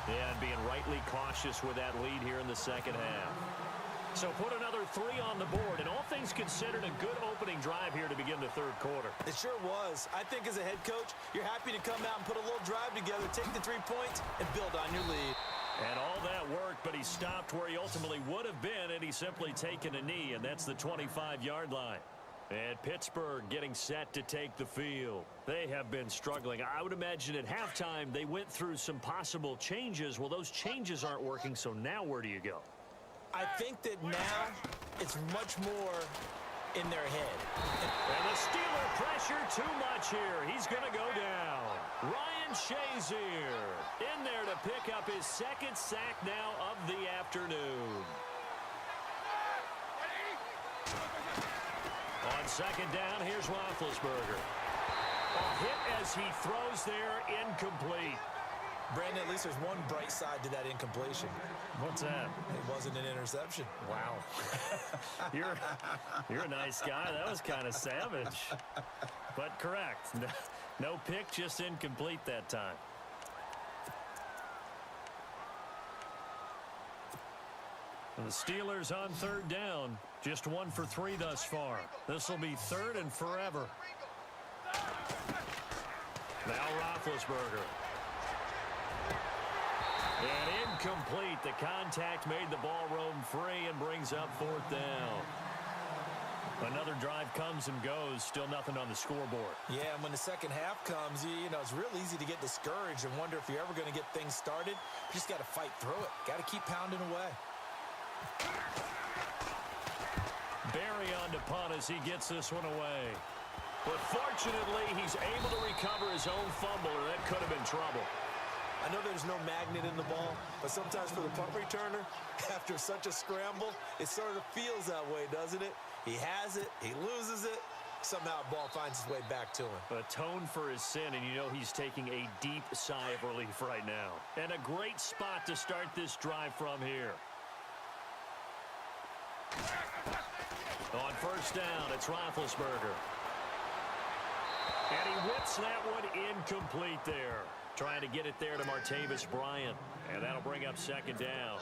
Yeah, and being rightly cautious with that lead here in the second half. So put another 3 on the board, and all things considered, a good opening drive here to begin the third quarter. It sure was. I think as a head coach, you're happy to come out and put a little drive together, take the 3 points, and build on your lead. And all that worked, but he stopped where he ultimately would have been, and he's simply taken a knee, and that's the 25-yard line. And Pittsburgh getting set to take the field. They have been struggling. I would imagine at halftime they went through some possible changes. Well, those changes aren't working, so now where do you go? I think that now it's much more in their head. And the Steeler pressure too much here. He's going to go down. Ryan Shazier in there to pick up his second sack now of the afternoon. On second down, here's Roethlisberger. A hit as he throws there, incomplete. Brandon, at least there's one bright side to that incompletion. What's that? It wasn't an interception. Wow. You're a nice guy. That was kind of savage. But correct. No pick, just incomplete that time. And the Steelers on third down. Just 1 for 3 thus far. This will be third and forever. Now Roethlisberger. And incomplete. The contact made the ball roam free and brings up fourth down. Another drive comes and goes. Still nothing on the scoreboard. Yeah, and when the second half comes, you know, it's real easy to get discouraged and wonder if you're ever going to get things started. You just got to fight through it. Got to keep pounding away. Barry on to punt as he gets this one away. But fortunately, he's able to recover his own fumble, or that could have been trouble. I know there's no magnet in the ball, but sometimes for the punt returner, after such a scramble, it sort of feels that way, doesn't it? He has it, he loses it, somehow the ball finds its way back to him. Atone for his sin, and you know he's taking a deep sigh of relief right now. And a great spot to start this drive from here. On first down, it's Roethlisberger. And he whips that one incomplete there. Trying to get it there to Martavis Bryant. And that'll bring up second down.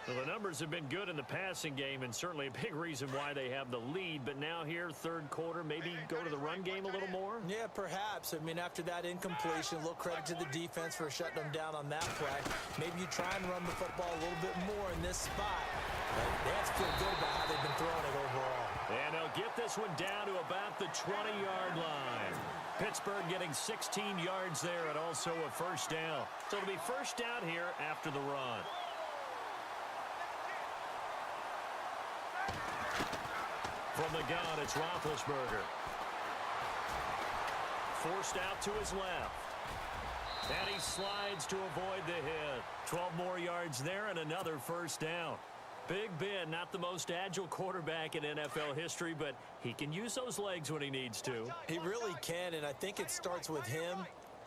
Well, the numbers have been good in the passing game, and certainly a big reason why they have the lead. But now here, third quarter, maybe go to the run game a little more? Yeah, perhaps. I mean, after that incompletion, a little credit to the defense for shutting them down on that play. Maybe you try and run the football a little bit more in this spot. But they have to feel good about how they've been throwing it overall. And they'll get this one down to about the 20-yard line. Pittsburgh getting 16 yards there and also a first down. So it'll be first down here after the run. From the gun, it's Roethlisberger. Forced out to his left. And he slides to avoid the hit. 12 more yards there and another first down. Big Ben, not the most agile quarterback in NFL history, but he can use those legs when he needs to. He really can, and I think it starts with him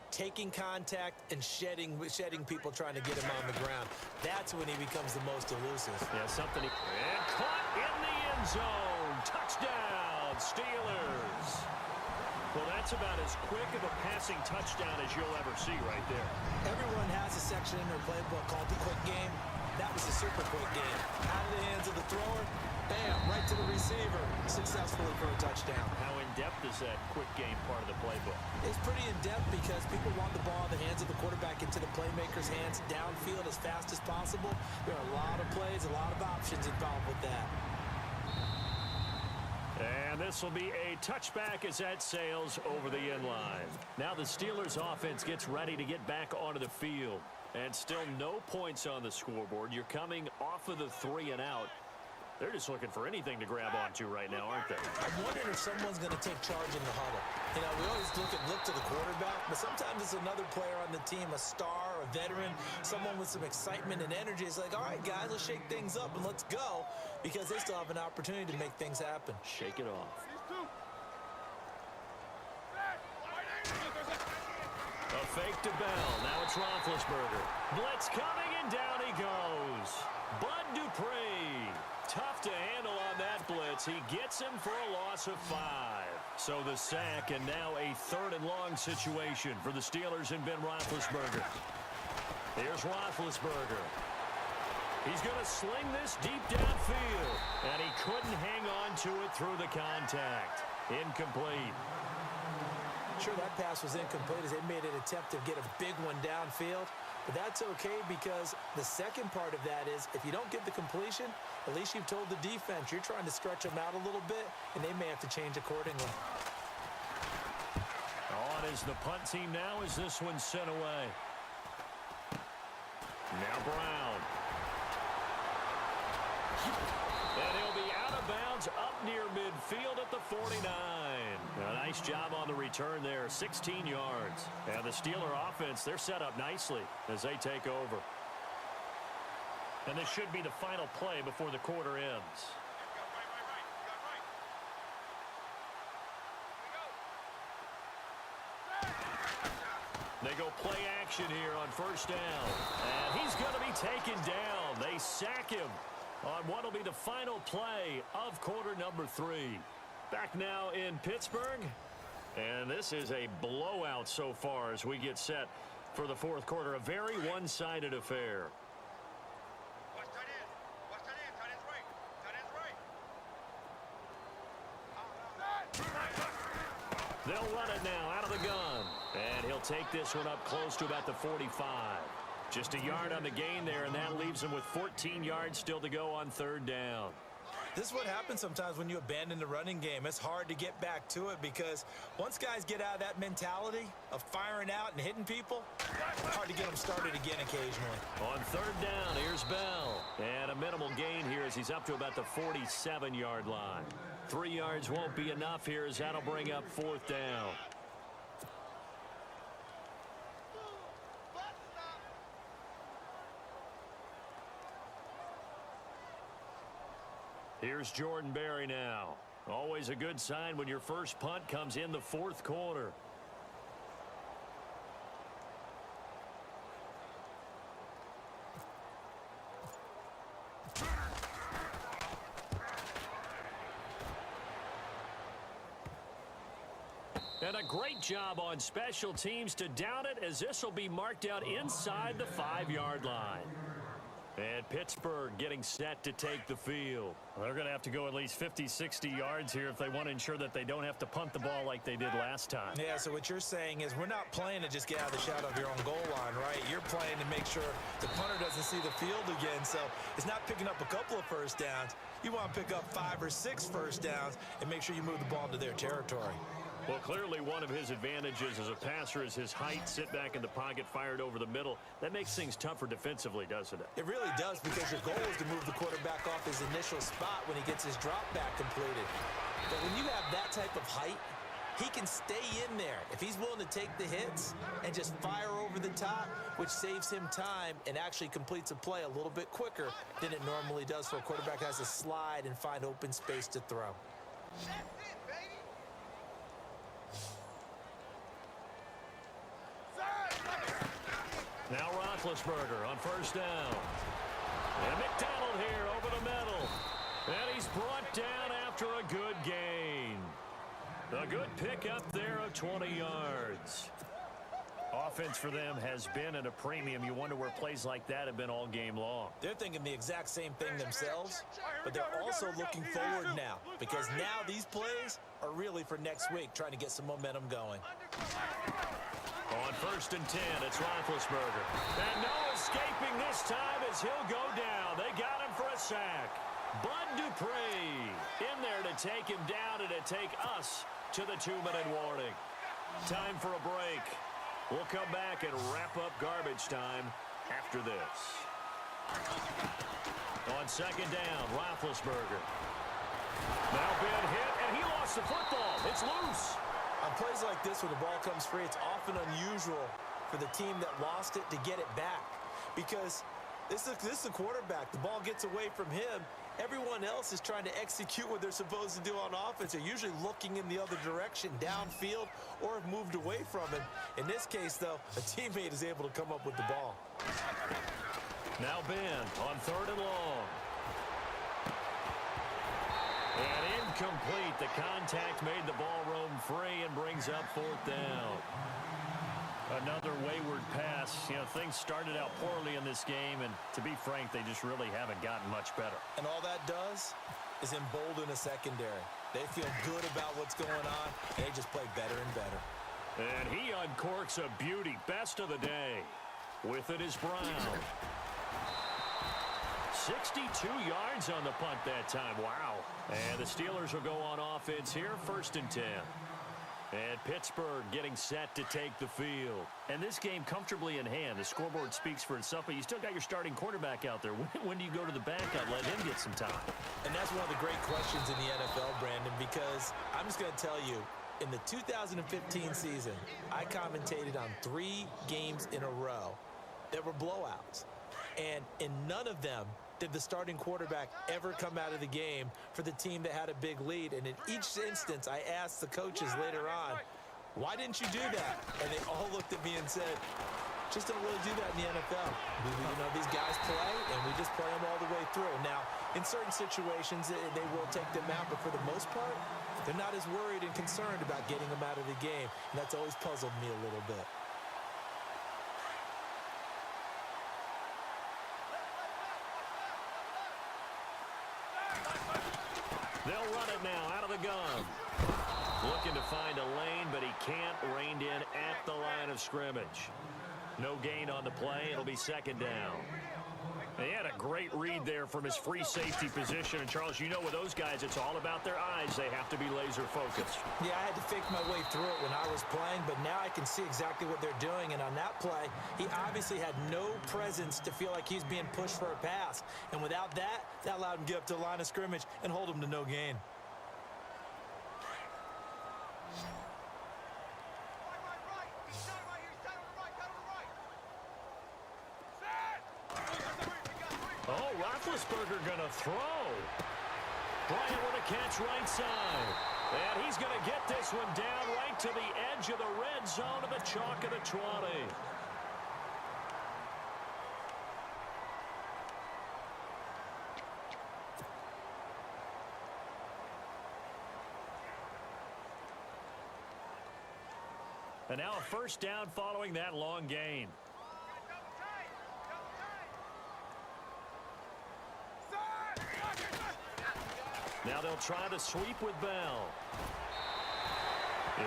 taking contact and shedding people trying to get him on the ground. That's when he becomes the most elusive. Yeah, something. And caught in the end zone. Touchdown, Steelers. Well, that's about as quick of a passing touchdown as you'll ever see right there. Everyone has a section in their playbook called the quick game. That was a super quick game. Out of the hands of the thrower, bam, right to the receiver, successfully for a touchdown. How in-depth is that quick game part of the playbook? It's pretty in-depth because people want the ball in the hands of the quarterback into the playmaker's hands downfield as fast as possible. There are a lot of plays, a lot of options involved with that. And this will be a touchback as that sails over the end line. Now the Steelers offense gets ready to get back onto the field. And still no points on the scoreboard. You're coming off of the 3 and out. They're just looking for anything to grab onto right now, aren't they? I'm wondering if someone's going to take charge in the huddle. You know, we always look to the quarterback, but sometimes it's another player on the team, a star, a veteran, someone with some excitement and energy. It's like, all right, guys, let's shake things up and let's go, because they still have an opportunity to make things happen. Shake it off. A fake to Bell. Now it's Roethlisberger. Blitz coming, and down he goes. Bud Dupree. Tough to handle on that blitz. He gets him for a loss of 5. So the sack, and now a third and long situation for the Steelers and Ben Roethlisberger. Here's Roethlisberger. He's going to sling this deep downfield, and he couldn't hang on to it through the contact. Incomplete. Sure, that pass was incomplete as they made an attempt to get a big one downfield. But that's okay because the second part of that is if you don't get the completion, at least you've told the defense you're trying to stretch them out a little bit, and they may have to change accordingly. On is the punt team now as this one's sent away. Now Brown. And he'll be out of bounds up near midfield at the 49. A nice job on the return there, 16 yards. And the Steeler offense, they're set up nicely as they take over. And this should be the final play before the quarter ends. They go play action here on first down. And he's going to be taken down. They sack him on what will be the final play of quarter number 3. Back now in Pittsburgh. And this is a blowout so far as we get set for the fourth quarter. A very one-sided affair. Watch tight end. Watch tight end. Tight end's right. Tight end's right. They'll run it now out of the gun. And he'll take this one up close to about the 45. Just a yard on the gain there, and that leaves him with 14 yards still to go on third down. This is what happens sometimes when you abandon the running game. It's hard to get back to it because once guys get out of that mentality of firing out and hitting people, it's hard to get them started again occasionally. On third down, here's Bell. And a minimal gain here as he's up to about the 47-yard line. 3 yards won't be enough here as that'll bring up fourth down. Here's Jordan Berry now. Always a good sign when your first punt comes in the fourth quarter. And a great job on special teams to down it as this will be marked out inside the 5-yard line. And Pittsburgh getting set to take the field. Well, they're going to have to go at least 50, 60 yards here if they want to ensure that they don't have to punt the ball like they did last time. Yeah, so what you're saying is we're not playing to just get out of the shadow of your own goal line, right? You're playing to make sure the punter doesn't see the field again. So it's not picking up a couple of first downs. You want to pick up 5 or 6 first downs and make sure you move the ball into their territory. Well, clearly one of his advantages as a passer is his height, sit back in the pocket, fired over the middle. That makes things tougher defensively, doesn't it? It really does because your goal is to move the quarterback off his initial spot when he gets his drop back completed. But when you have that type of height, he can stay in there if he's willing to take the hits and just fire over the top, which saves him time and actually completes a play a little bit quicker than it normally does for a quarterback that has to slide and find open space to throw. Now Roethlisberger on first down. And McDonald here over the middle. And he's brought down after a good gain. A good pickup there of 20 yards. Offense for them has been at a premium. You wonder where plays like that have been all game long. They're thinking the exact same thing themselves, but they're also looking forward now because now these plays are really for next week, trying to get some momentum going. On first and 10, it's Roethlisberger. And no escaping this time as he'll go down. They got him for a sack. Bud Dupree in there to take him down and to take us to the 2-minute warning. Time for a break. We'll come back and wrap up garbage time after this. On second down, Roethlisberger. Now been hit, and he lost the football. It's loose. On plays like this where the ball comes free, it's often unusual for the team that lost it to get it back because this is a quarterback. The ball gets away from him. Everyone else is trying to execute what they're supposed to do on offense. They're usually looking in the other direction, downfield, or have moved away from it. In this case, though, a teammate is able to come up with the ball. Now Ben on third and long. And incomplete. The contact made the ball roam free and brings up fourth down. Another wayward pass. You know, things started out poorly in this game, and to be frank, they just really haven't gotten much better. And all that does is embolden a secondary. They feel good about what's going on, and they just play better and better. And he uncorks a beauty. Best of the day. With it is Brown. 62 yards on the punt that time. Wow. And the Steelers will go on offense here, 1st and 10. And Pittsburgh getting set to take the field. And this game comfortably in hand. The scoreboard speaks for itself, but you still got your starting quarterback out there. When do you go to the backup? Let him get some time. And that's one of the great questions in the NFL, Brandon, because I'm just going to tell you, in the 2015 season, I commentated on 3 games in a row that were blowouts. And in none of them did the starting quarterback ever come out of the game for the team that had a big lead. And in each instance, I asked the coaches later on, why didn't you do that? And they all looked at me and said, just don't really do that in the NFL. You know, these guys play, and we just play them all the way through. Now, in certain situations, they will take them out, but for the most part, they're not as worried and concerned about getting them out of the game. And that's always puzzled me a little bit. They'll run it now out of the gun. Looking to find a lane, but he can't. Reined in at the line of scrimmage. No gain on the play. It'll be 2nd down. He had a great read there from his free safety position. And, Charles, you know with those guys, it's all about their eyes. They have to be laser focused. Yeah, I had to fake my way through it when I was playing, but now I can see exactly what they're doing. And on that play, he obviously had no presence to feel like he's being pushed for a pass. And without that, that allowed him to get up to the line of scrimmage and hold him to no gain. Oh, Roethlisberger going to throw. Bryant with a catch right side. And he's going to get this one down right to the edge of the red zone of the chalk of the 20. And now a 1st down following that long gain. Now they'll try to sweep with Bell.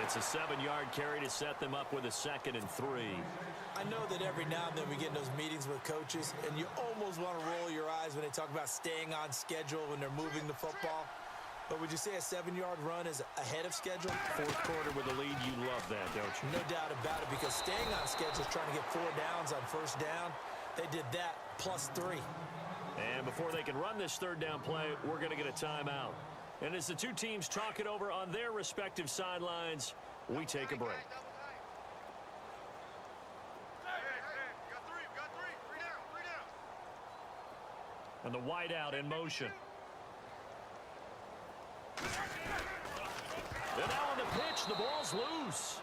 It's a 7-yard carry to set them up with a 2nd and 3. I know that every now and then we get in those meetings with coaches, and you almost want to roll your eyes when they talk about staying on schedule when they're moving the football. But would you say a 7-yard run is ahead of schedule? 4th quarter with a lead, you love that, don't you? No doubt about it, because staying on schedule is trying to get 4 downs on 1st down. They did that plus 3. And before they can run this 3rd down play, we're going to get a timeout. And as the two teams talk it over on their respective sidelines, we take a break. And the wideout in motion. And now on the pitch, the ball's loose.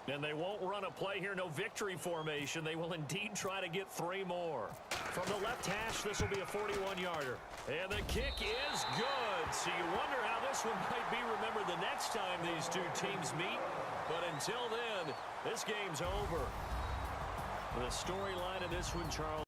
And they won't run a play here, no victory formation. They will indeed try to get 3 more. From the left hash, this will be a 41-yarder. And the kick is good. So you wonder how this one might be remembered the next time these two teams meet. But until then, this game's over. The storyline of this one, Charles.